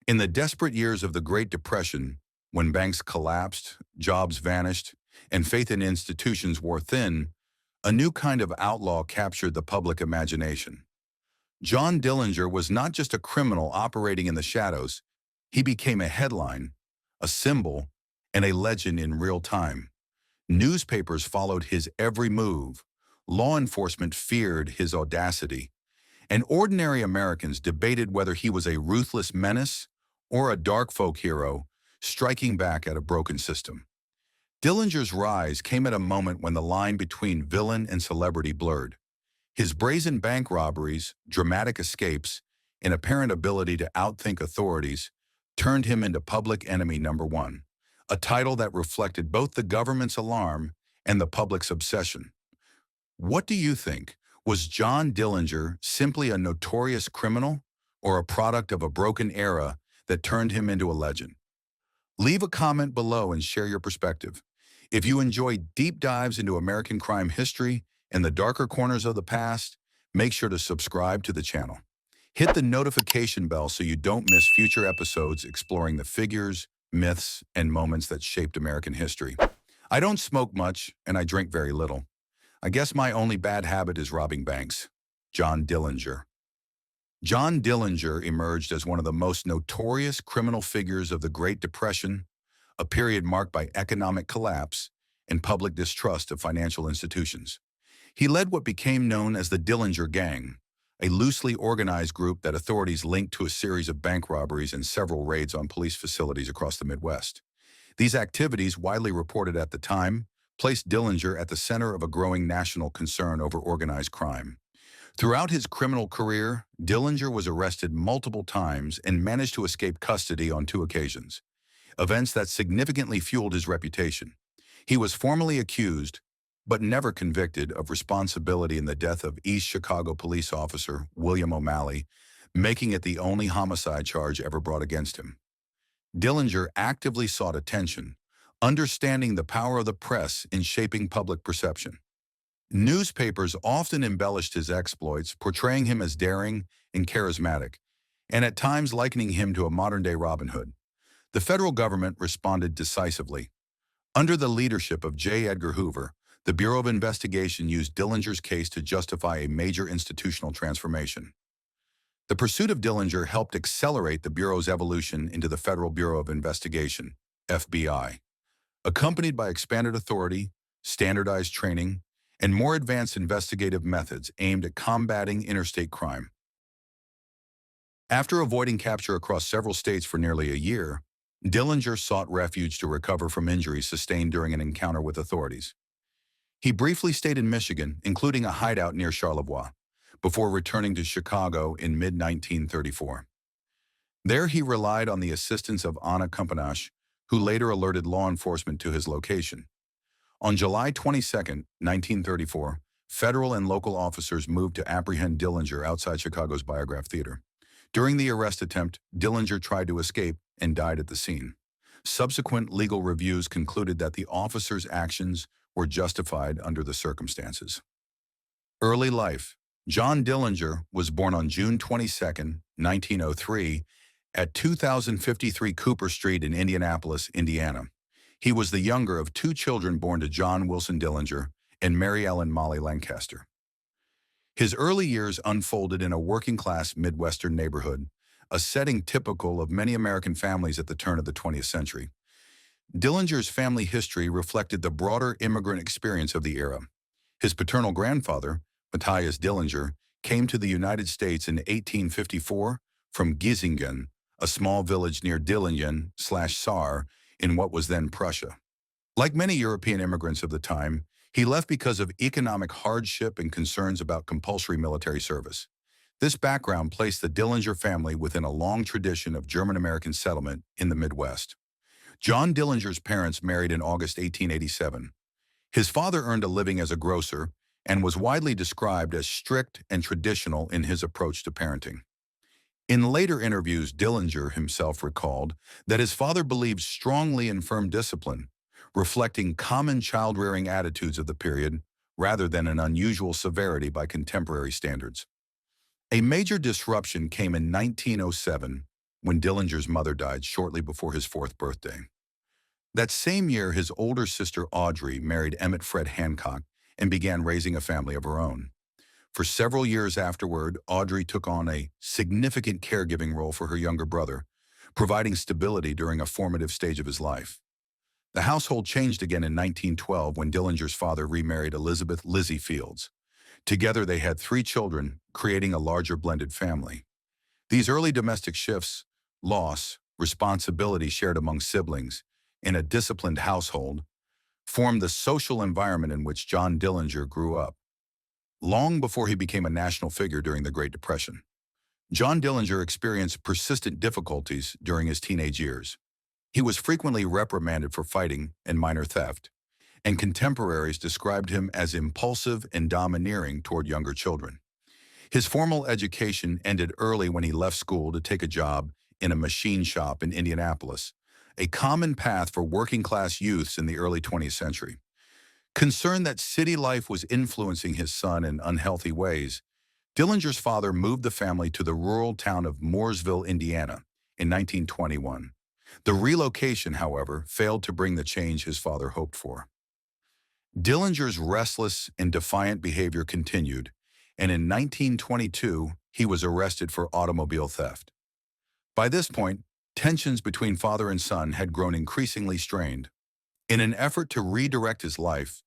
In the desperate years of the Great Depression, when banks collapsed, jobs vanished, and faith in institutions wore thin, a new kind of outlaw captured the public imagination. John Dillinger was not just a criminal operating in the shadows, he became a headline, a symbol, and a legend in real time. Newspapers followed his every move, law enforcement feared his audacity, and ordinary Americans debated whether he was a ruthless menace or a dark folk hero striking back at a broken system. Dillinger's rise came at a moment when the line between villain and celebrity blurred. His brazen bank robberies, dramatic escapes, and apparent ability to outthink authorities turned him into public enemy number one, a title that reflected both the government's alarm and the public's obsession. What do you think? Was John Dillinger simply a notorious criminal or a product of a broken era that turned him into a legend? Leave a comment below and share your perspective. If you enjoy deep dives into American crime history and the darker corners of the past, make sure to subscribe to the channel. Hit the notification bell so you don't miss future episodes exploring the figures, myths, and moments that shaped American history. I don't smoke much, and I drink very little. I guess my only bad habit is robbing banks. John Dillinger. John Dillinger emerged as one of the most notorious criminal figures of the Great Depression, a period marked by economic collapse and public distrust of financial institutions. He led what became known as the Dillinger Gang, a loosely organized group that authorities linked to a series of bank robberies and several raids on police facilities across the Midwest. These activities, widely reported at the time, placed Dillinger at the center of a growing national concern over organized crime. Throughout his criminal career, Dillinger was arrested multiple times and managed to escape custody on 2 occasions, events that significantly fueled his reputation. He was formally accused, but never convicted, of responsibility in the death of East Chicago police officer William O'Malley, making it the only homicide charge ever brought against him. Dillinger actively sought attention, understanding the power of the press in shaping public perception. Newspapers often embellished his exploits, portraying him as daring and charismatic, and at times likening him to a modern-day Robin Hood. The federal government responded decisively. Under the leadership of J. Edgar Hoover, the Bureau of Investigation used Dillinger's case to justify a major institutional transformation. The pursuit of Dillinger helped accelerate the Bureau's evolution into the Federal Bureau of Investigation, FBI. Accompanied by expanded authority, standardized training, and more advanced investigative methods aimed at combating interstate crime. After avoiding capture across several states for nearly a year, Dillinger sought refuge to recover from injuries sustained during an encounter with authorities. He briefly stayed in Michigan, including a hideout near Charlevoix, before returning to Chicago in mid-1934. There he relied on the assistance of Anna Kompanash, who later alerted law enforcement to his location. On July 22, 1934, federal and local officers moved to apprehend Dillinger outside Chicago's Biograph Theater. During the arrest attempt, Dillinger tried to escape and died at the scene. Subsequent legal reviews concluded that the officers' actions were justified under the circumstances. Early life. John Dillinger was born on June 22, 1903, at 2053 Cooper Street in Indianapolis, Indiana. He was the younger of 2 children born to John Wilson Dillinger and Mary Ellen Molly Lancaster. His early years unfolded in a working-class Midwestern neighborhood, a setting typical of many American families at the turn of the 20th century. Dillinger's family history reflected the broader immigrant experience of the era. His paternal grandfather, Matthias Dillinger, came to the United States in 1854 from Giesingen, a small village near Dillingen/Saar in what was then Prussia. Like many European immigrants of the time, he left because of economic hardship and concerns about compulsory military service. This background placed the Dillinger family within a long tradition of German-American settlement in the Midwest. John Dillinger's parents married in August 1887. His father earned a living as a grocer and was widely described as strict and traditional in his approach to parenting. In later interviews, Dillinger himself recalled that his father believed strongly in firm discipline, reflecting common child-rearing attitudes of the period rather than an unusual severity by contemporary standards. A major disruption came in 1907 when Dillinger's mother died shortly before his fourth birthday. That same year, his older sister Audrey married Emmett Fred Hancock and began raising a family of her own. For several years afterward, Audrey took on a significant caregiving role for her younger brother, providing stability during a formative stage of his life. The household changed again in 1912 when Dillinger's father remarried Elizabeth Lizzie Fields. Together they had 3 children, creating a larger blended family. These early domestic shifts, loss, responsibility shared among siblings, in a disciplined household, formed the social environment in which John Dillinger grew up. Long before he became a national figure during the Great Depression, John Dillinger experienced persistent difficulties during his teenage years. He was frequently reprimanded for fighting and minor theft, and contemporaries described him as impulsive and domineering toward younger children. His formal education ended early when he left school to take a job in a machine shop in Indianapolis, a common path for working-class youths in the early 20th century. Concerned that city life was influencing his son in unhealthy ways, Dillinger's father moved the family to the rural town of Mooresville, Indiana, in 1921. The relocation, however, failed to bring the change his father hoped for. Dillinger's restless and defiant behavior continued, and in 1922, he was arrested for automobile theft. By this point, tensions between father and son had grown increasingly strained. In an effort to redirect his life,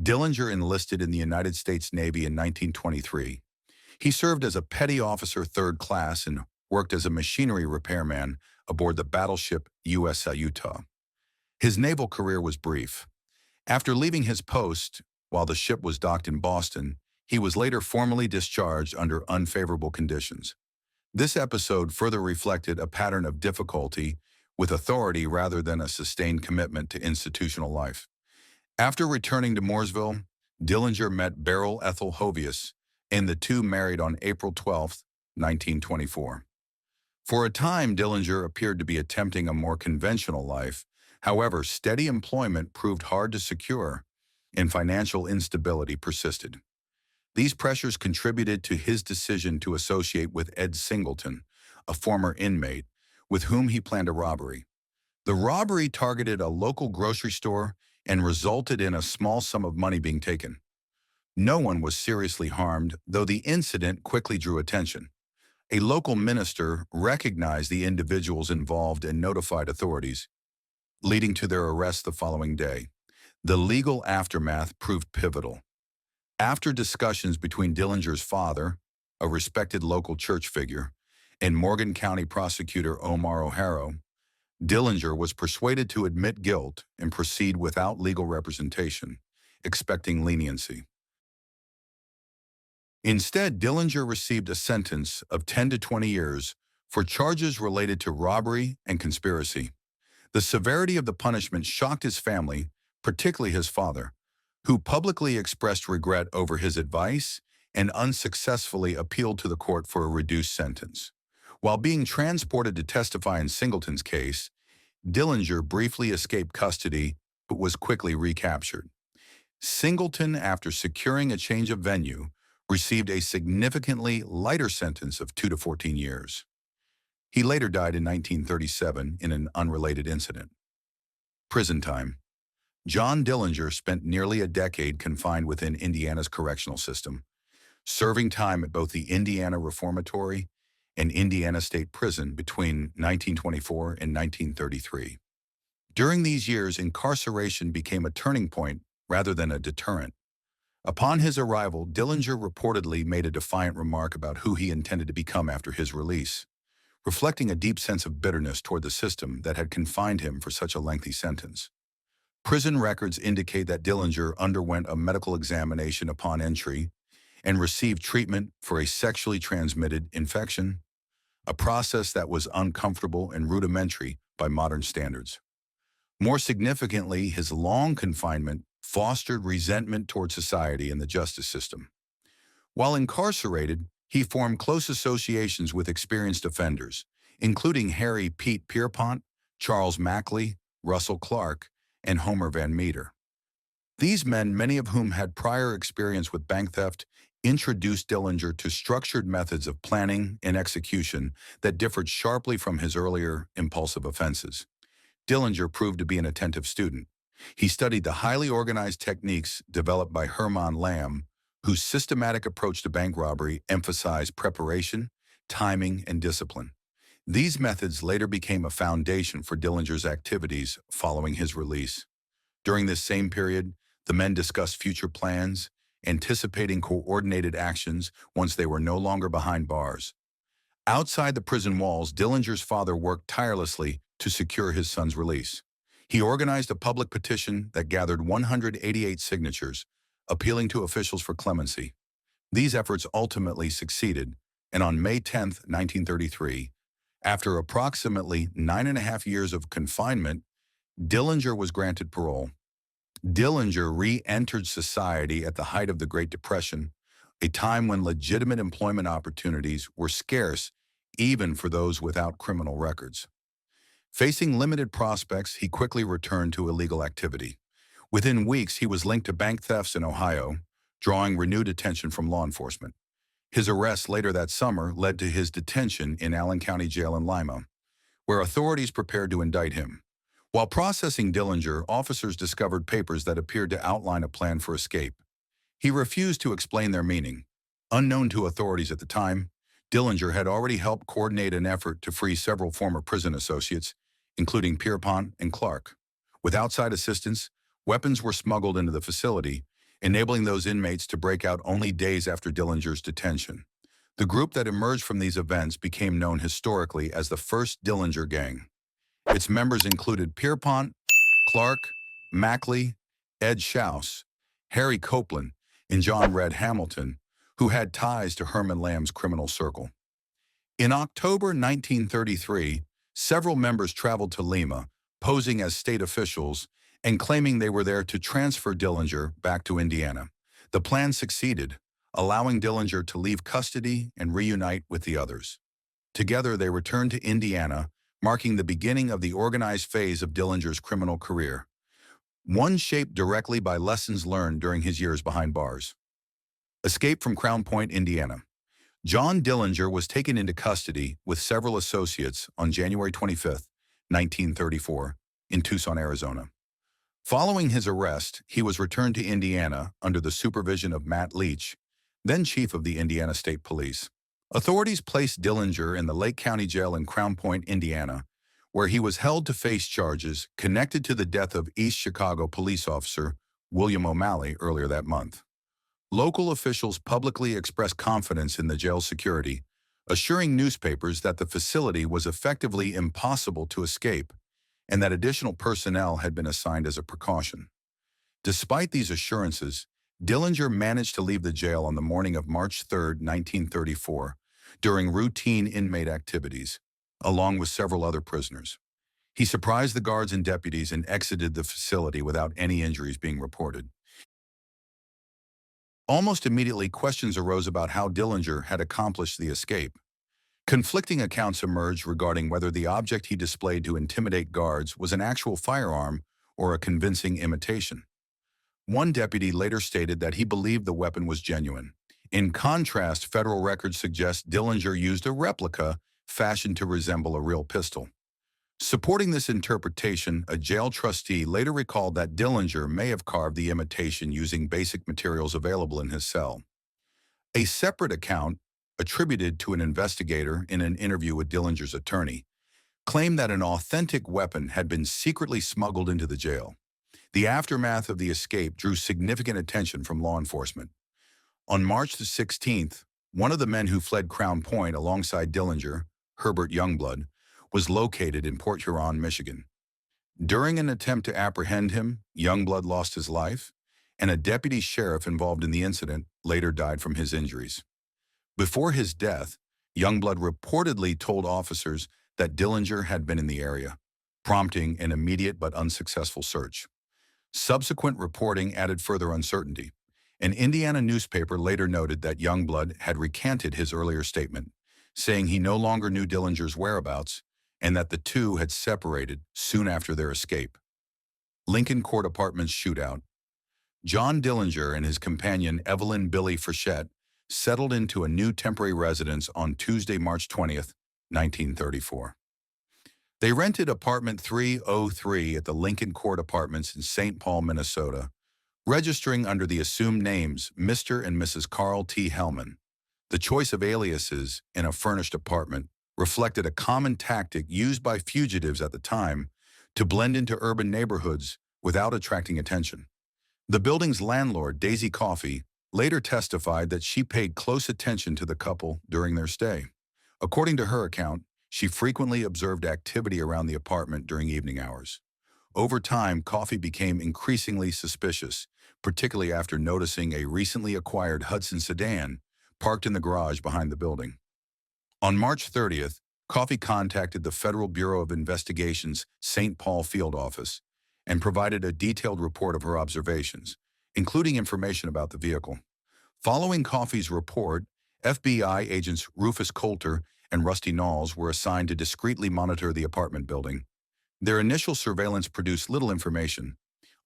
Dillinger enlisted in the United States Navy in 1923. He served as a petty officer third class and worked as a machinery repairman aboard the battleship USS Utah. His naval career was brief. After leaving his post, while the ship was docked in Boston, he was later formally discharged under unfavorable conditions. This episode further reflected a pattern of difficulty with authority rather than a sustained commitment to institutional life. After returning to Mooresville, Dillinger met Beryl Ethel Hovius, and the two married on April 12, 1924. For a time, Dillinger appeared to be attempting a more conventional life. However, steady employment proved hard to secure, and financial instability persisted. These pressures contributed to his decision to associate with Ed Singleton, a former inmate, with whom he planned a robbery. The robbery targeted a local grocery store and resulted in a small sum of money being taken. No one was seriously harmed, though the incident quickly drew attention. A local minister recognized the individuals involved and notified authorities, leading to their arrest the following day. The legal aftermath proved pivotal. After discussions between Dillinger's father, a respected local church figure, and Morgan County prosecutor Omar O'Hara, Dillinger was persuaded to admit guilt and proceed without legal representation, expecting leniency. Instead, Dillinger received a sentence of 10 to 20 years for charges related to robbery and conspiracy. The severity of the punishment shocked his family, particularly his father, who publicly expressed regret over his advice and unsuccessfully appealed to the court for a reduced sentence. While being transported to testify in Singleton's case, Dillinger briefly escaped custody but was quickly recaptured. Singleton, after securing a change of venue, received a significantly lighter sentence of 2 to 14 years. He later died in 1937 in an unrelated incident. Prison time. John Dillinger spent nearly a decade confined within Indiana's correctional system, serving time at both the Indiana Reformatory and Indiana State Prison between 1924 and 1933. During these years, incarceration became a turning point rather than a deterrent. Upon his arrival, Dillinger reportedly made a defiant remark about who he intended to become after his release, reflecting a deep sense of bitterness toward the system that had confined him for such a lengthy sentence. Prison records indicate that Dillinger underwent a medical examination upon entry and received treatment for a sexually transmitted infection, a process that was uncomfortable and rudimentary by modern standards. More significantly, his long confinement fostered resentment toward society and the justice system. While incarcerated, he formed close associations with experienced offenders, including Harry Pete Pierpont, Charles Mackley, Russell Clark, and Homer Van Meter. These men, many of whom had prior experience with bank theft, introduced Dillinger to structured methods of planning and execution that differed sharply from his earlier impulsive offenses. Dillinger proved to be an attentive student. He studied the highly organized techniques developed by Herman Lamb, whose systematic approach to bank robbery emphasized preparation, timing, and discipline. These methods later became a foundation for Dillinger's activities following his release. During this same period, the men discussed future plans, anticipating coordinated actions once they were no longer behind bars. Outside the prison walls, Dillinger's father worked tirelessly to secure his son's release. He organized a public petition that gathered 188 signatures, appealing to officials for clemency. These efforts ultimately succeeded, and on May 10, 1933, after approximately 9.5 years of confinement, Dillinger was granted parole. Dillinger re-entered society at the height of the Great Depression, a time when legitimate employment opportunities were scarce even for those without criminal records. Facing limited prospects, he quickly returned to illegal activity. Within weeks, he was linked to bank thefts in Ohio, drawing renewed attention from law enforcement. His arrest later that summer led to his detention in Allen County Jail in Lima, where authorities prepared to indict him. While processing Dillinger, officers discovered papers that appeared to outline a plan for escape. He refused to explain their meaning. Unknown to authorities at the time, Dillinger had already helped coordinate an effort to free several former prison associates, including Pierpont and Clark. With outside assistance, weapons were smuggled into the facility, enabling those inmates to break out only days after Dillinger's detention. The group that emerged from these events became known historically as the First Dillinger Gang. Its members included Pierpont, Clark, Mackley, Ed Schaus, Harry Copeland, and John Red Hamilton, who had ties to Herman Lamb's criminal circle. In October 1933, several members traveled to Lima, posing as state officials and claiming they were there to transfer Dillinger back to Indiana. The plan succeeded, allowing Dillinger to leave custody and reunite with the others. Together, they returned to Indiana, marking the beginning of the organized phase of Dillinger's criminal career, one shaped directly by lessons learned during his years behind bars. Escape from Crown Point, Indiana. John Dillinger was taken into custody with several associates on January 25, 1934, in Tucson, Arizona. Following his arrest, he was returned to Indiana under the supervision of Matt Leach, then chief of the Indiana State Police. Authorities placed Dillinger in the Lake County Jail in Crown Point, Indiana, where he was held to face charges connected to the death of East Chicago police officer William O'Malley earlier that month. Local officials publicly expressed confidence in the jail's security, assuring newspapers that the facility was effectively impossible to escape and that additional personnel had been assigned as a precaution. Despite these assurances, Dillinger managed to leave the jail on the morning of March 3, 1934, during routine inmate activities, along with several other prisoners. He surprised the guards and deputies and exited the facility without any injuries being reported. Almost immediately, questions arose about how Dillinger had accomplished the escape. Conflicting accounts emerged regarding whether the object he displayed to intimidate guards was an actual firearm or a convincing imitation. One deputy later stated that he believed the weapon was genuine. In contrast, federal records suggest Dillinger used a replica fashioned to resemble a real pistol. Supporting this interpretation, a jail trustee later recalled that Dillinger may have carved the imitation using basic materials available in his cell. A separate account, attributed to an investigator in an interview with Dillinger's attorney, claimed that an authentic weapon had been secretly smuggled into the jail. The aftermath of the escape drew significant attention from law enforcement. On March the 16th, one of the men who fled Crown Point alongside Dillinger, Herbert Youngblood, was located in Port Huron, Michigan. During an attempt to apprehend him, Youngblood lost his life, and a deputy sheriff involved in the incident later died from his injuries. Before his death, Youngblood reportedly told officers that Dillinger had been in the area, prompting an immediate but unsuccessful search. Subsequent reporting added further uncertainty. An Indiana newspaper later noted that Youngblood had recanted his earlier statement, saying he no longer knew Dillinger's whereabouts and that the two had separated soon after their escape. Lincoln Court Apartments shootout. John Dillinger and his companion Evelyn Billy Frechette settled into a new temporary residence on Tuesday, March 20th, 1934. They rented apartment 303 at the Lincoln Court Apartments in St. Paul, Minnesota, registering under the assumed names Mr. and Mrs. Carl T. Hellman. The choice of aliases in a furnished apartment reflected a common tactic used by fugitives at the time to blend into urban neighborhoods without attracting attention. The building's landlord, Daisy Coffey, later testified that she paid close attention to the couple during their stay. According to her account, she frequently observed activity around the apartment during evening hours. Over time, Coffey became increasingly suspicious, particularly after noticing a recently acquired Hudson sedan parked in the garage behind the building. On March 30th, Coffey contacted the Federal Bureau of Investigation's St. Paul field office and provided a detailed report of her observations, including information about the vehicle. Following Coffey's report, FBI agents Rufus Coulter and Rusty Knowles were assigned to discreetly monitor the apartment building. Their initial surveillance produced little information,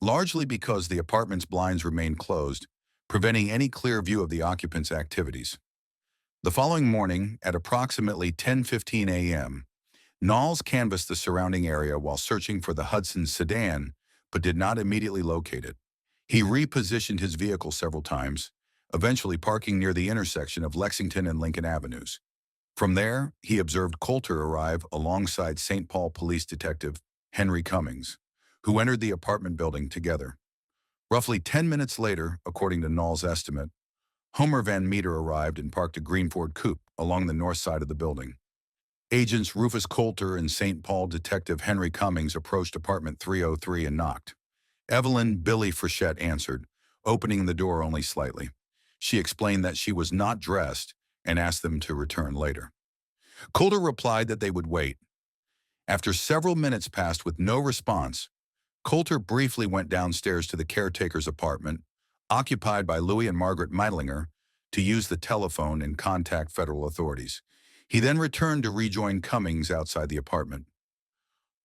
largely because the apartment's blinds remained closed, preventing any clear view of the occupants' activities. The following morning, at approximately 10:15 a.m., Knowles canvassed the surrounding area while searching for the Hudson sedan, but did not immediately locate it. He repositioned his vehicle several times, eventually parking near the intersection of Lexington and Lincoln Avenues. From there, he observed Coulter arrive alongside St. Paul Police Detective Henry Cummings, who entered the apartment building together. Roughly 10 minutes later, according to Knowles' estimate, Homer Van Meter arrived and parked a green Ford coupe along the north side of the building. Agents Rufus Coulter and St. Paul Detective Henry Cummings approached apartment 303 and knocked. Evelyn Billy Frechette answered, opening the door only slightly. She explained that she was not dressed and asked them to return later. Coulter replied that they would wait. After several minutes passed with no response, Coulter briefly went downstairs to the caretaker's apartment, occupied by Louis and Margaret Meidlinger, to use the telephone and contact federal authorities. He then returned to rejoin Cummings outside the apartment.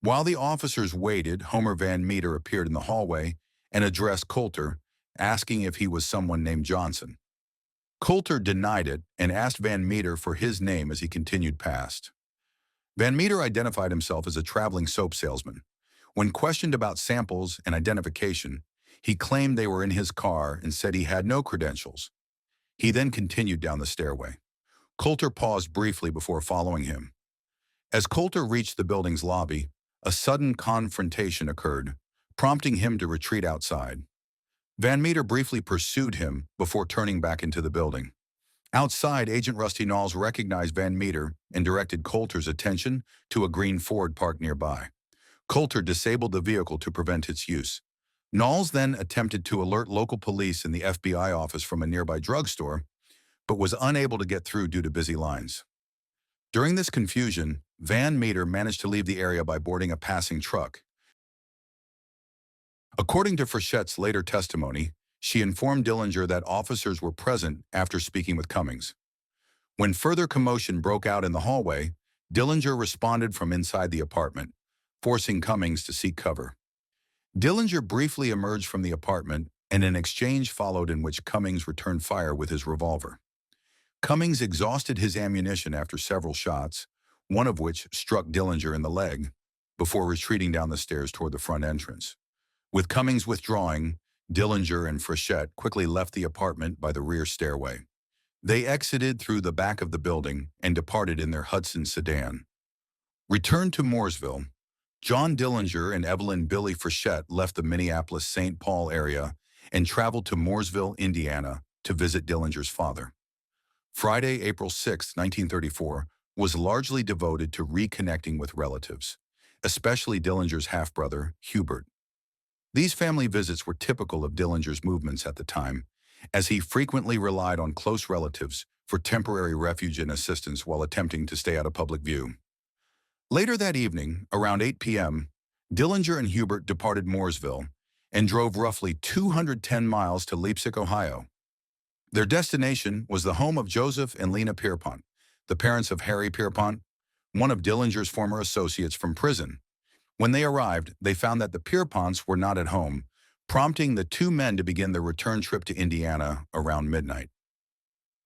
While the officers waited, Homer Van Meter appeared in the hallway and addressed Coulter, asking if he was someone named Johnson. Coulter denied it and asked Van Meter for his name as he continued past. Van Meter identified himself as a traveling soap salesman. When questioned about samples and identification, he claimed they were in his car and said he had no credentials. He then continued down the stairway. Coulter paused briefly before following him. As Coulter reached the building's lobby, a sudden confrontation occurred, prompting him to retreat outside. Van Meter briefly pursued him before turning back into the building. Outside, Agent Rusty Knowles recognized Van Meter and directed Coulter's attention to a green Ford parked nearby. Coulter disabled the vehicle to prevent its use. Knowles then attempted to alert local police in the FBI office from a nearby drugstore, but was unable to get through due to busy lines. During this confusion, Van Meter managed to leave the area by boarding a passing truck. According to Frechette's later testimony, she informed Dillinger that officers were present after speaking with Cummings. When further commotion broke out in the hallway, Dillinger responded from inside the apartment, forcing Cummings to seek cover. Dillinger briefly emerged from the apartment, and an exchange followed in which Cummings returned fire with his revolver. Cummings exhausted his ammunition after several shots, one of which struck Dillinger in the leg, before retreating down the stairs toward the front entrance. With Cummings withdrawing, Dillinger and Frechette quickly left the apartment by the rear stairway. They exited through the back of the building and departed in their Hudson sedan. Returned to Mooresville, John Dillinger and Evelyn Billy Frechette left the Minneapolis-St. Paul area and traveled to Mooresville, Indiana, to visit Dillinger's father. Friday, April 6, 1934, was largely devoted to reconnecting with relatives, especially Dillinger's half-brother, Hubert. These family visits were typical of Dillinger's movements at the time, as he frequently relied on close relatives for temporary refuge and assistance while attempting to stay out of public view. Later that evening, around 8 p.m., Dillinger and Hubert departed Mooresville and drove roughly 210 miles to Leipzig, Ohio. Their destination was the home of Joseph and Lena Pierpont, the parents of Harry Pierpont, one of Dillinger's former associates from prison. When they arrived, they found that the Pierponts were not at home, prompting the two men to begin their return trip to Indiana around midnight.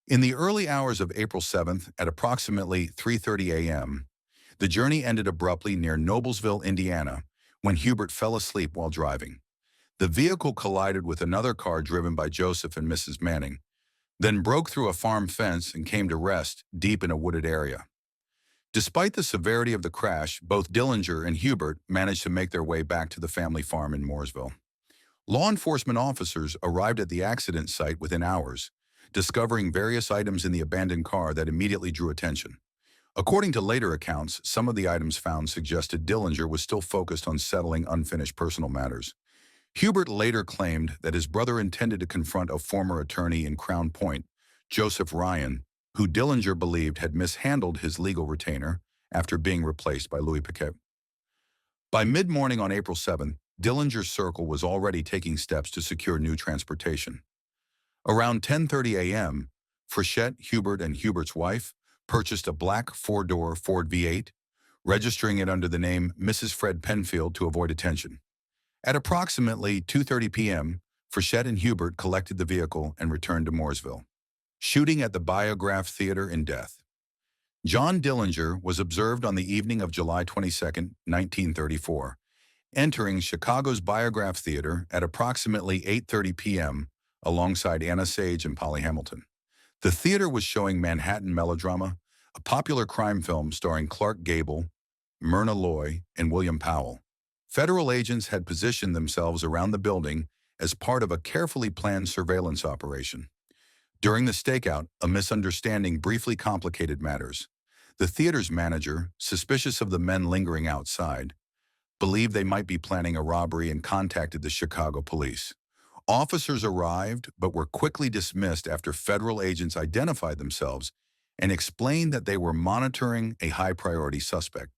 In the early hours of April 7th at approximately 3:30 a.m., the journey ended abruptly near Noblesville, Indiana, when Hubert fell asleep while driving. The vehicle collided with another car driven by Joseph and Mrs. Manning, then broke through a farm fence and came to rest deep in a wooded area. Despite the severity of the crash, both Dillinger and Hubert managed to make their way back to the family farm in Mooresville. Law enforcement officers arrived at the accident site within hours, discovering various items in the abandoned car that immediately drew attention. According to later accounts, some of the items found suggested Dillinger was still focused on settling unfinished personal matters. Hubert later claimed that his brother intended to confront a former attorney in Crown Point, Joseph Ryan, who Dillinger believed had mishandled his legal retainer after being replaced by Louis Paquette. By mid-morning on April 7th, Dillinger's circle was already taking steps to secure new transportation. Around 10:30 a.m., Frechette, Hubert, and Hubert's wife purchased a black four-door Ford V8, registering it under the name Mrs. Fred Penfield to avoid attention. At approximately 2:30 p.m., Frechette and Hubert collected the vehicle and returned to Mooresville. Shooting at the Biograph Theater in death. John Dillinger was observed on the evening of July 22, 1934, entering Chicago's Biograph Theater at approximately 8:30 p.m. alongside Anna Sage and Polly Hamilton. The theater was showing Manhattan Melodrama, a popular crime film starring Clark Gable, Myrna Loy, and William Powell. Federal agents had positioned themselves around the building as part of a carefully planned surveillance operation. During the stakeout, a misunderstanding briefly complicated matters. The theater's manager, suspicious of the men lingering outside, believed they might be planning a robbery and contacted the Chicago police. Officers arrived but were quickly dismissed after federal agents identified themselves and explained that they were monitoring a high-priority suspect.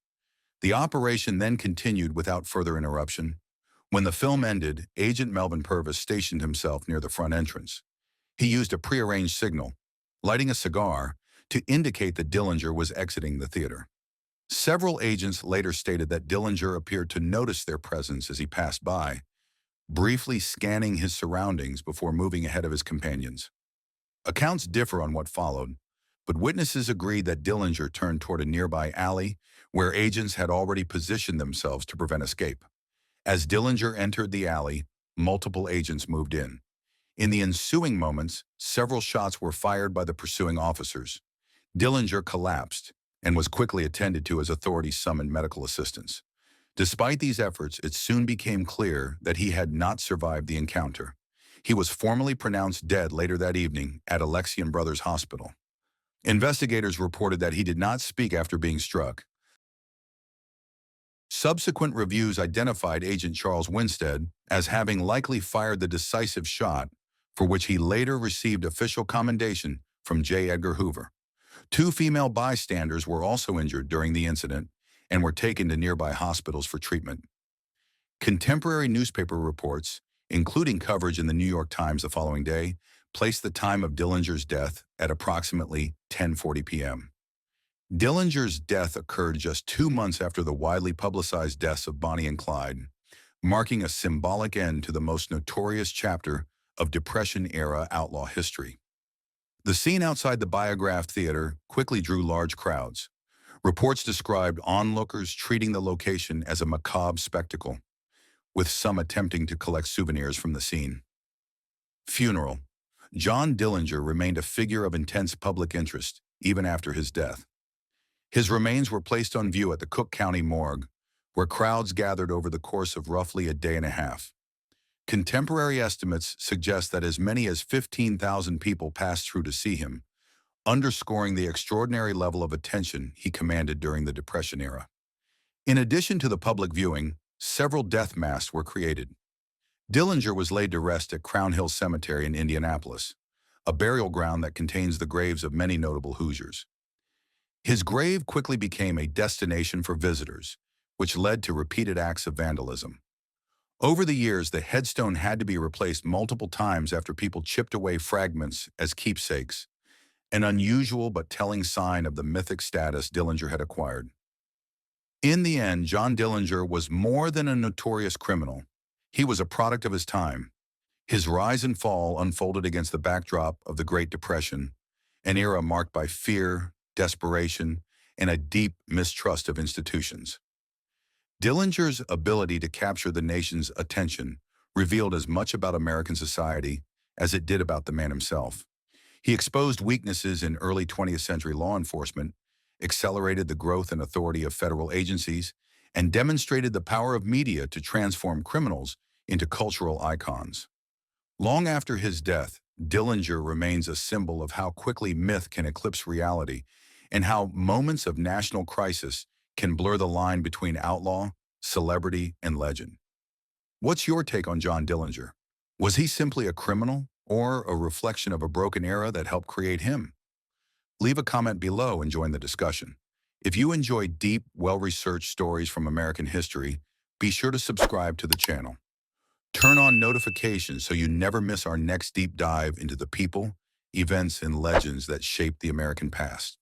The operation then continued without further interruption. When the film ended, Agent Melvin Purvis stationed himself near the front entrance. He used a prearranged signal, lighting a cigar, to indicate that Dillinger was exiting the theater. Several agents later stated that Dillinger appeared to notice their presence as he passed by, briefly scanning his surroundings before moving ahead of his companions. Accounts differ on what followed, but witnesses agreed that Dillinger turned toward a nearby alley where agents had already positioned themselves to prevent escape. As Dillinger entered the alley, multiple agents moved in. In the ensuing moments, several shots were fired by the pursuing officers. Dillinger collapsed and was quickly attended to as authorities summoned medical assistance. Despite these efforts, it soon became clear that he had not survived the encounter. He was formally pronounced dead later that evening at Alexian Brothers Hospital. Investigators reported that he did not speak after being struck. Subsequent reviews identified Agent Charles Winstead as having likely fired the decisive shot, for which he later received official commendation from J. Edgar Hoover. Two female bystanders were also injured during the incident and were taken to nearby hospitals for treatment. Contemporary newspaper reports, including coverage in the New York Times the following day, placed the time of Dillinger's death at approximately 10:40 p.m. Dillinger's death occurred just 2 months after the widely publicized deaths of Bonnie and Clyde, marking a symbolic end to the most notorious chapter of Depression-era outlaw history. The scene outside the Biograph Theater quickly drew large crowds. Reports described onlookers treating the location as a macabre spectacle, with some attempting to collect souvenirs from the scene. Funeral. John Dillinger remained a figure of intense public interest even after his death. His remains were placed on view at the Cook County morgue, where crowds gathered over the course of roughly a day and a half. Contemporary estimates suggest that as many as 15,000 people passed through to see him, underscoring the extraordinary level of attention he commanded during the Depression era. In addition to the public viewing, several death masks were created. Dillinger was laid to rest at Crown Hill Cemetery in Indianapolis, a burial ground that contains the graves of many notable Hoosiers. His grave quickly became a destination for visitors, which led to repeated acts of vandalism. Over the years, the headstone had to be replaced multiple times after people chipped away fragments as keepsakes, an unusual but telling sign of the mythic status Dillinger had acquired. In the end, John Dillinger was more than a notorious criminal. He was a product of his time. His rise and fall unfolded against the backdrop of the Great Depression, an era marked by fear, desperation, and a deep mistrust of institutions. Dillinger's ability to capture the nation's attention revealed as much about American society as it did about the man himself. He exposed weaknesses in early 20th century law enforcement, accelerated the growth and authority of federal agencies, and demonstrated the power of media to transform criminals into cultural icons. Long after his death, Dillinger remains a symbol of how quickly myth can eclipse reality and how moments of national crisis can blur the line between outlaw, celebrity, and legend. What's your take on John Dillinger? Was he simply a criminal or a reflection of a broken era that helped create him? Leave a comment below and join the discussion. If you enjoy deep, well-researched stories from American history, be sure to subscribe to the channel. Turn on notifications so you never miss our next deep dive into the people, events, and legends that shaped the American past.